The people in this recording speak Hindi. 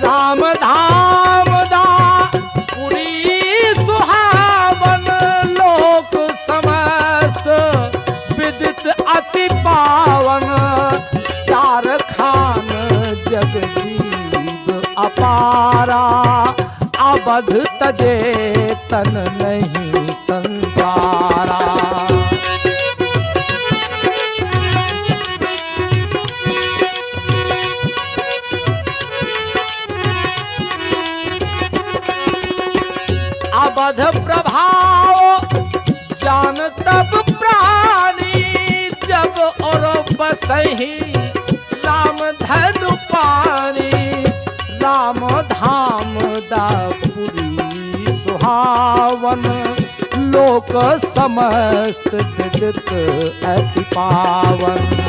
राम धाम दा पुरी सुहावन, लोक समस्त विदित अति पावन। चार खान जगजीव अपारा, अवध तजे तन नहीं संसारा। अवध प्रभाव जान तब प्राणी, जब और बसही राम धनु पानी। राम धाम दापुरी सुहावन, लोक समस्त विदित अति पावन।